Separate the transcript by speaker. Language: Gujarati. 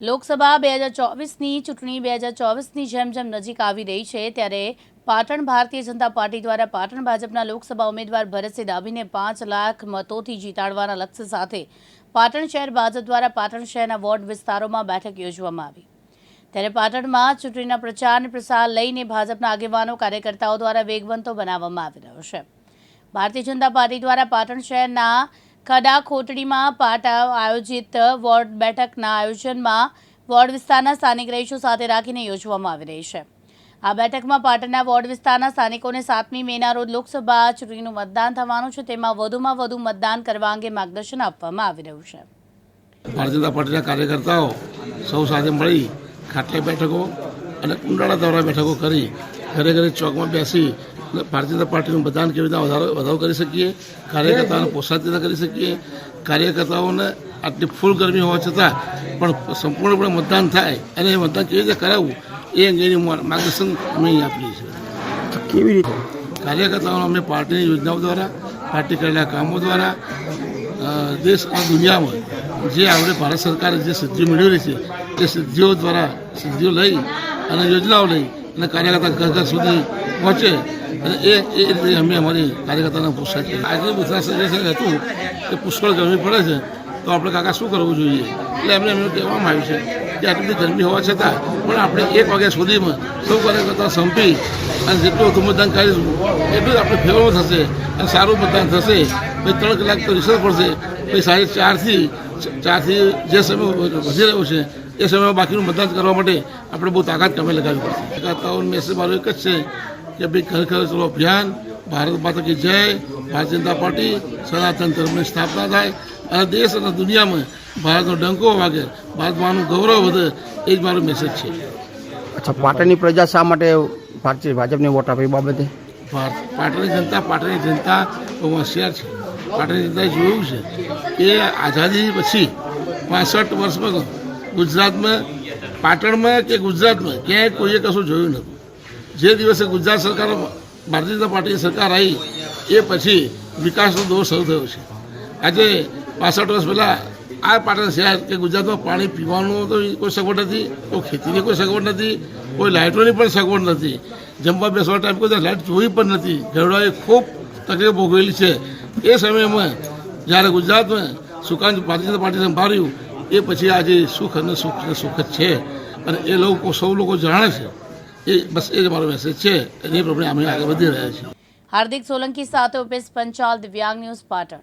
Speaker 1: લોકસભા 2024ની ચૂંટણી 2024ની જેમ જેમ નજીક આવી રહી છે ત્યારે પાટણ ભારતીય જનતા પાર્ટી દ્વારા પાટણ ભાજપના લોકસભા ઉમેદવાર ભરતસિંહ ડાભીને 5 લાખ મતોથી જીતાડવાના લક્ષ્ય સાથે પાટણ શહેર ભાજપ દ્વારા પાટણ શહેરના વોર્ડ વિસ્તારોમાં બેઠક યોજવામાં આવી। ત્યારે પાટણમાં ચૂંટણીના પ્રચાર અને પ્રસાર લઈને ભાજપના આગેવાનો કાર્યકર્તાઓ દ્વારા વેગવંતો બનાવવામાં આવી રહ્યો છે। ભારતીય જનતા પાર્ટી દ્વારા પાટણ શહેરના ખડા ખોટડીમાં આયોજિત વોર્ડ બેઠકના આયોજનમાં વોર્ડ વિસ્તારના સ્થાનિક રહીશો સાથે રાખીને યોજવામાં આવી રહી છે। આ બેઠકમાં પાટણના વોર્ડ વિસ્તારના સ્થાનિકોને 7મી મેના રોજ લોકસભા ચૂંટણીનું મતદાન થવાનું છે, તેમાં વધુમાં વધુ મતદાન કરવા અંગે માર્ગદર્શન આપવામાં આવી રહ્યું છે।
Speaker 2: ભારતીય જનતા પાર્ટીના કાર્યકર્તાઓ સૌ સાથે મળી ખાટલા બેઠકો અને કુંડાળા દ્વારા બેઠકો કરી ઘરે ઘરે ચોકમાં બેસી ભારતીય જનતા પાર્ટીનું મતદાન કેવી રીતે વધારો કરી શકીએ, કાર્યકર્તાઓને પ્રોત્સાહિત કરી શકીએ, કાર્યકર્તાઓને આટલી ફૂલ ગરમી હોવા છતાં પણ સંપૂર્ણપણે મતદાન થાય અને એ મતદાન કેવી રીતે કરાવવું એ અંગેની માર્ગદર્શન અમે અહીં આપીએ છીએ।
Speaker 3: કેવી રીતે
Speaker 2: કાર્યકર્તાઓને અમે પાર્ટીની યોજનાઓ દ્વારા, પાર્ટી કરેલા કામો દ્વારા દેશ અને દુનિયામાં જે આપણે ભારત સરકારે જે સિદ્ધિઓ મેળવેલી છે એ સિદ્ધિઓ દ્વારા સિદ્ધિઓ લઈ અને યોજનાઓ લઈ અને કાર્યકર્તા ઘર ઘર સુધી પહોંચે અને એ રીતે અમે અમારી કાર્યકર્તાને પ્રોત્સાહિત કરીએ। આજે ગુજરાત સજેશન હતું કે પુષ્કળ ગરમી પડે છે તો આપણે કાકા શું કરવું જોઈએ, એટલે એમને કહેવામાં આવ્યું છે કે આટલી બધી ગરમી હોવા છતાં પણ આપણે 1 વાગ્યા સુધીમાં સૌ કાર્યકર્તા સંપી અને જેટલું વધુ મતદાન કરીશું એટલું જ આપણે ફેવરમાં થશે અને સારું મતદાન થશે। પછી 3 કલાક તો રિસર્ચ પડશે, પછી 4થી જે સમય વધી રહ્યો છે એ સમયમાં બાકીનું મતદાન કરવા માટે આપણે બહુ તાકાત કમે લગાવવી પડશે। કાર્યકર્તાઓનો મેસેજ મારો એક જ છે કે ભાઈ ઘર ઘર ચલો અભિયાન, ભારત માતા કી જય, ભારતીય જનતા પાર્ટી, સનાતન ધર્મની સ્થાપના થાય અને દેશ અને દુનિયામાં ભારતનો ડંકો વાગે, ભારતમાંનું ગૌરવ વધે, એ જ મારો મેસેજ છે।
Speaker 3: અચ્છા, પાટણની પ્રજા શા માટે ભારતીય ભાજપને વોટ આપે એ બાબતે?
Speaker 2: પાટણની જનતા બહુ હોશિયાર છે। પાટણની જનતાએ જોયું છે કે આઝાદી પછી 65 વર્ષમાં ગુજરાતમાં, પાટણમાં કે ગુજરાતમાં ક્યાંય કોઈએ કશું જોયું નહોતું। જે દિવસે ગુજરાત સરકાર, ભારતીય જનતા પાર્ટીની સરકાર આવી એ પછી વિકાસનો દોર શરૂ થયો છે। આજે 65 વર્ષ પહેલાં આ પાટણ શહેર કે ગુજરાતમાં પાણી પીવાનું તો કોઈ સગવડ નથી, કોઈ ખેતીની કોઈ સગવડ નથી, કોઈ લાઇટોની પણ સગવડ નથી, જમવા બેસવા ટાઈમ કોઈ લાઇટ જોઈ પણ નથી, ઘરડાએ ખૂબ તકલીફ ભોગવેલી છે। એ સમયમાં જ્યારે ગુજરાતમાં સુકાન ભારતીય જનતા પાર્ટી સંભાળ્યું એ પછી આજે સુખ અને સુખ જ છે અને એ લોકો સૌ લોકો જાણે છે। બસ એ જ મારો મેસેજ છે અને એ પ્રમાણે અમે આગળ વધી રહ્યા છીએ।
Speaker 1: હાર્દિક સોલંકી સાથે ઉપેશ પંચાલ, દિવ્યાંગ ન્યૂઝ, પાટણ।